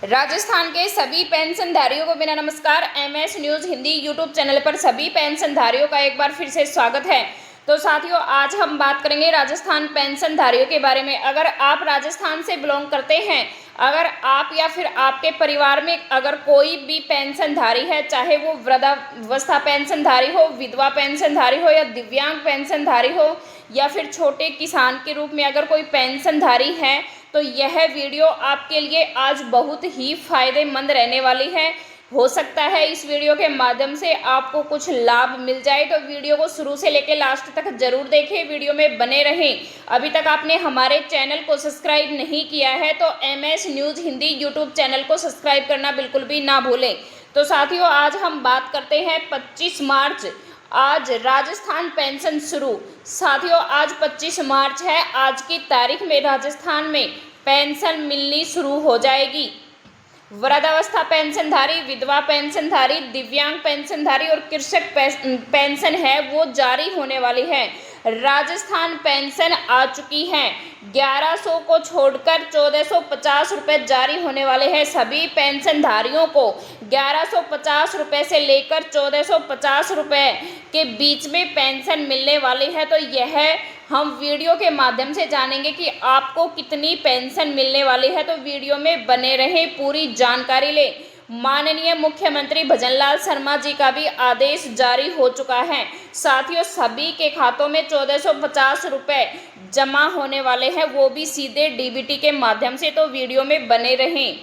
राजस्थान के सभी पेंशनधारियों को मेरा नमस्कार। MS news Hindi YouTube channel पर सभी पेंशनधारियों का एक बार फिर से स्वागत है। तो साथियों, आज हम बात करेंगे राजस्थान पेंशनधारियों के बारे में। अगर आप राजस्थान से बिलोंग करते हैं, अगर आप या फिर आपके परिवार में अगर कोई भी पेंशनधारी है, चाहे वो वृद्धावस्था पेंशनधारी हो, विधवा पेंशनधारी हो या दिव्यांग पेंशनधारी हो या फिर छोटे किसान के रूप में अगर कोई पेंशनधारी है, तो यह वीडियो आपके लिए आज बहुत ही फायदेमंद रहने वाली है। हो सकता है इस वीडियो के माध्यम से आपको कुछ लाभ मिल जाए, तो वीडियो को शुरू से लेकर लास्ट तक जरूर देखें, वीडियो में बने रहें। अभी तक आपने हमारे चैनल को सब्सक्राइब नहीं किया है तो MS news Hindi YouTube channel को सब्सक्राइब करना बिल्कुल भी ना भूलें। तो साथियों, आज हम बात करते हैं 25 मार्च, आज राजस्थान पेंशन शुरू। साथियों, आज 25 मार्च है। आज की तारीख में राजस्थान में पेंशन मिलनी शुरू हो जाएगी। वृद्धावस्था पेंशनधारी, विधवा पेंशनधारी, दिव्यांग पेंशनधारी और कृषक पेंशन है वो जारी होने वाली है। राजस्थान पेंशन आ चुकी है। 1100 को छोड़कर 1450 रुपये जारी होने वाले हैं। सभी पेंशनधारियों को 1150 रुपये से लेकर 1450 रुपये के बीच में पेंशन मिलने वाली है। तो यह हम वीडियो के माध्यम से जानेंगे कि आपको कितनी पेंशन मिलने वाली है। तो वीडियो में बने रहें, पूरी जानकारी लें। माननीय मुख्यमंत्री भजनलाल शर्मा जी का भी आदेश जारी हो चुका है। साथियों, सभी के खातों में 1450 रुपये जमा होने वाले हैं, वो भी सीधे डीबीटी के माध्यम से। तो वीडियो में बने रहें।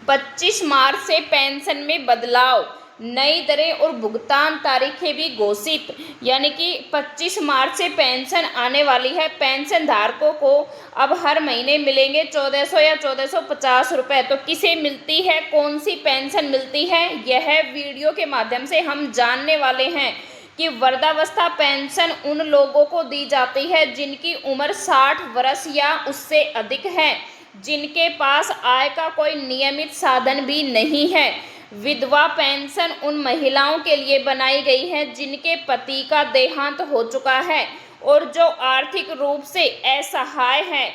25 मार्च से पेंशन में बदलाव, नई दरें और भुगतान तारीखें भी घोषित। यानी कि 25 मार्च से पेंशन आने वाली है। पेंशन धारकों को अब हर महीने मिलेंगे 1400 या 1450 रुपये। तो किसे मिलती है, कौन सी पेंशन मिलती है, यह वीडियो के माध्यम से हम जानने वाले हैं। कि वृद्धावस्था पेंशन उन लोगों को दी जाती है जिनकी उम्र 60 वर्ष या उससे अधिक है, जिनके पास आय का कोई नियमित साधन भी नहीं है। विधवा पेंशन उन महिलाओं के लिए बनाई गई है जिनके पति का देहांत हो चुका है और जो आर्थिक रूप से असहाय है।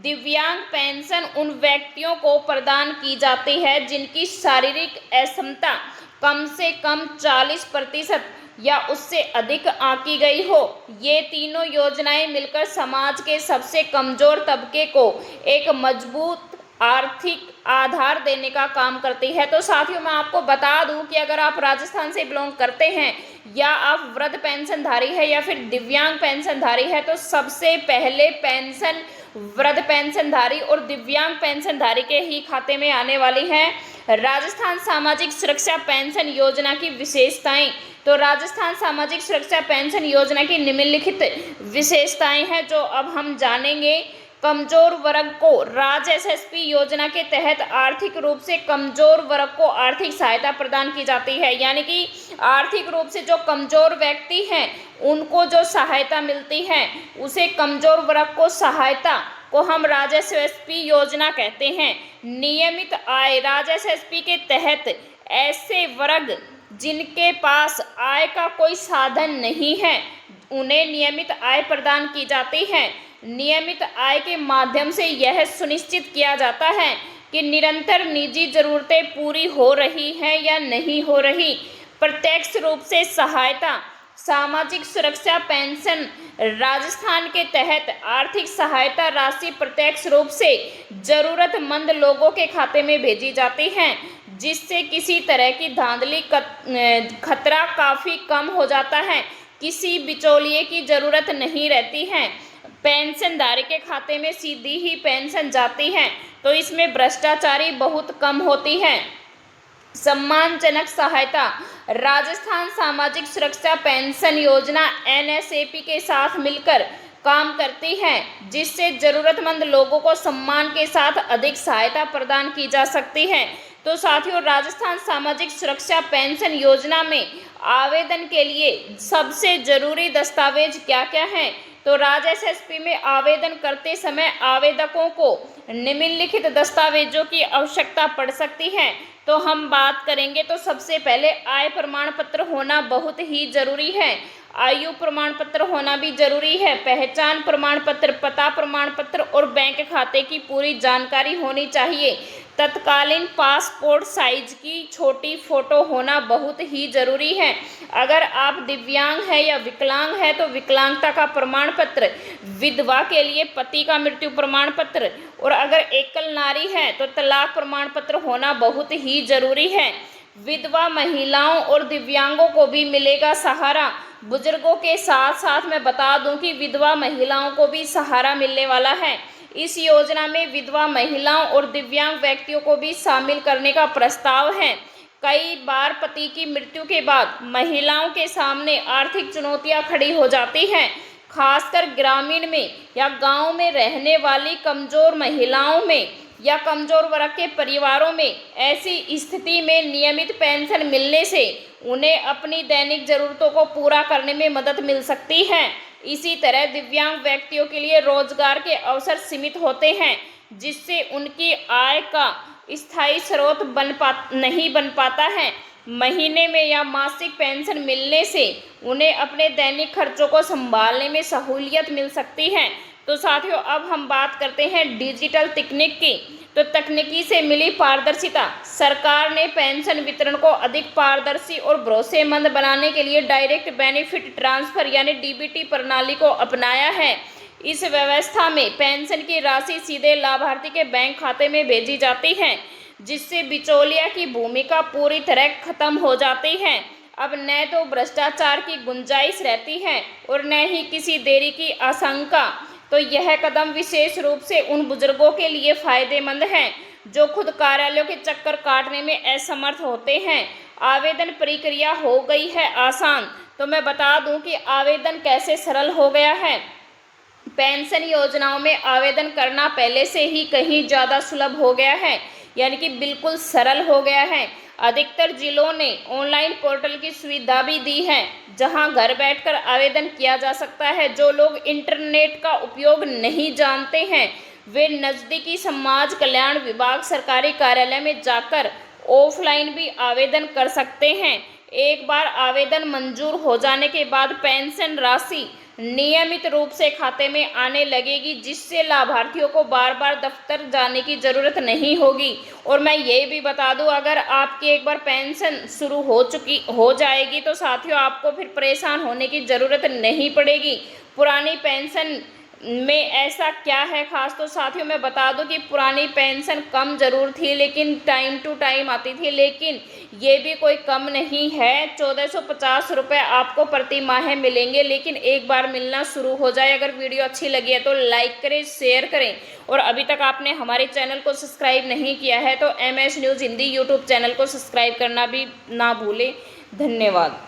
दिव्यांग पेंशन उन व्यक्तियों को प्रदान की जाती है जिनकी शारीरिक अक्षमता कम से कम 40% या उससे अधिक आंकी गई हो। ये तीनों योजनाएं मिलकर समाज के सबसे कमजोर तबके को एक मजबूत आर्थिक आधार देने का काम करती है। तो साथियों, मैं आपको बता दूं कि अगर आप राजस्थान से बिलोंग करते हैं या आप वृद्ध पेंशनधारी है या फिर दिव्यांग पेंशनधारी है, तो सबसे पहले पेंशन वृद्ध पेंशनधारी और दिव्यांग पेंशनधारी के ही खाते में आने वाली है। राजस्थान सामाजिक सुरक्षा पेंशन योजना की विशेषताएं। तो राजस्थान सामाजिक सुरक्षा पेंशन योजना की निम्नलिखित विशेषताएं हैं जो अब हम जानेंगे। कमजोर वर्ग को राज्य एसएसपी योजना के तहत आर्थिक रूप से कमजोर वर्ग को आर्थिक सहायता प्रदान की जाती है। यानी कि आर्थिक रूप से जो कमजोर व्यक्ति हैं उनको जो सहायता मिलती है उसे कमजोर वर्ग को सहायता को हम राज्य एसएसपी योजना कहते हैं। नियमित आय, राज्य एसएसपी के तहत ऐसे वर्ग जिनके पास आय का कोई साधन नहीं है उन्हें नियमित आय प्रदान की जाती है। नियमित आय के माध्यम से यह सुनिश्चित किया जाता है कि निरंतर निजी जरूरतें पूरी हो रही हैं या नहीं हो रही। प्रत्यक्ष रूप से सहायता, सामाजिक सुरक्षा पेंशन राजस्थान के तहत आर्थिक सहायता राशि प्रत्यक्ष रूप से जरूरतमंद लोगों के खाते में भेजी जाती है, जिससे किसी तरह की धांधली खतरा काफ़ी कम हो जाता है। किसी बिचौलिए की जरूरत नहीं रहती है। पेंशनधारी के खाते में सीधी ही पेंशन जाती है, तो इसमें भ्रष्टाचारी बहुत कम होती है। सम्मानजनक सहायता, राजस्थान सामाजिक सुरक्षा पेंशन योजना एनएसएपी के साथ मिलकर काम करती है, जिससे जरूरतमंद लोगों को सम्मान के साथ अधिक सहायता प्रदान की जा सकती है। तो साथियों, राजस्थान सामाजिक सुरक्षा पेंशन योजना में आवेदन के लिए सबसे जरूरी दस्तावेज क्या क्या हैं? तो राज्य एसएसपी में आवेदन करते समय आवेदकों को निम्नलिखित दस्तावेजों की आवश्यकता पड़ सकती है। तो हम बात करेंगे तो सबसे पहले आय प्रमाण पत्र होना बहुत ही जरूरी है। आयु प्रमाण पत्र होना भी जरूरी है। पहचान प्रमाण पत्र, पता प्रमाण पत्र और बैंक खाते की पूरी जानकारी होनी चाहिए, तत्कालीन पासपोर्ट साइज की छोटी फ़ोटो होना बहुत ही ज़रूरी है। अगर आप दिव्यांग हैं या विकलांग हैं तो विकलांगता का प्रमाण पत्र, विधवा के लिए पति का मृत्यु प्रमाण पत्र, और अगर एकल नारी है तो तलाक प्रमाण पत्र होना बहुत ही ज़रूरी है। विधवा महिलाओं और दिव्यांगों को भी मिलेगा सहारा। बुजुर्गों के साथ साथ मैं बता दूं कि विधवा महिलाओं को भी सहारा मिलने वाला है। इस योजना में विधवा महिलाओं और दिव्यांग व्यक्तियों को भी शामिल करने का प्रस्ताव है। कई बार पति की मृत्यु के बाद महिलाओं के सामने आर्थिक चुनौतियां खड़ी हो जाती हैं, खासकर ग्रामीण में या गांव में रहने वाली कमजोर महिलाओं में या कमजोर वर्ग के परिवारों में। ऐसी स्थिति में नियमित पेंशन मिलने से उन्हें अपनी दैनिक जरूरतों को पूरा करने में मदद मिल सकती है। इसी तरह दिव्यांग व्यक्तियों के लिए रोजगार के अवसर सीमित होते हैं, जिससे उनकी आय का स्थायी स्रोत नहीं बन पाता है। महीने में या मासिक पेंशन मिलने से उन्हें अपने दैनिक खर्चों को संभालने में सहूलियत मिल सकती है। तो साथियों, अब हम बात करते हैं डिजिटल तकनीक की। तो तकनीकी से मिली पारदर्शिता। सरकार ने पेंशन वितरण को अधिक पारदर्शी और भरोसेमंद बनाने के लिए डायरेक्ट बेनिफिट ट्रांसफर यानी डीबीटी प्रणाली को अपनाया है। इस व्यवस्था में पेंशन की राशि सीधे लाभार्थी के बैंक खाते में भेजी जाती है, जिससे बिचौलिया की भूमिका पूरी तरह खत्म हो जाती है। अब न तो भ्रष्टाचार की गुंजाइश रहती है और न ही किसी देरी की आशंका। तो यह कदम विशेष रूप से उन बुजुर्गों के लिए फायदेमंद है जो खुद कार्यालयों के चक्कर काटने में असमर्थ होते हैं। आवेदन प्रक्रिया हो गई है आसान। तो मैं बता दूं कि आवेदन कैसे सरल हो गया है। पेंशन योजनाओं में आवेदन करना पहले से ही कहीं ज़्यादा सुलभ हो गया है, यानी कि बिल्कुल सरल हो गया है। अधिकतर जिलों ने ऑनलाइन पोर्टल की सुविधा भी दी है, जहां घर बैठकर आवेदन किया जा सकता है। जो लोग इंटरनेट का उपयोग नहीं जानते हैं, वे नज़दीकी समाज कल्याण विभाग सरकारी कार्यालय में जाकर ऑफलाइन भी आवेदन कर सकते हैं। एक बार आवेदन मंजूर हो जाने के बाद पेंशन राशि नियमित रूप से खाते में आने लगेगी, जिससे लाभार्थियों को बार बार दफ्तर जाने की ज़रूरत नहीं होगी। और मैं ये भी बता दूं, अगर आपकी एक बार पेंशन शुरू हो जाएगी तो साथियों आपको फिर परेशान होने की ज़रूरत नहीं पड़ेगी। पुरानी पेंशन में ऐसा क्या है खास? तो साथियों मैं बता दूं कि पुरानी पेंशन कम ज़रूर थी, लेकिन टाइम टू टाइम आती थी, लेकिन ये भी कोई कम नहीं है। 1450 रुपये आपको प्रति माह मिलेंगे, लेकिन एक बार मिलना शुरू हो जाए। अगर वीडियो अच्छी लगी है तो लाइक करें, शेयर करें, और अभी तक आपने हमारे चैनल को सब्सक्राइब नहीं किया है तो MS news Hindi YouTube channel को सब्सक्राइब करना भी ना भूलें। धन्यवाद।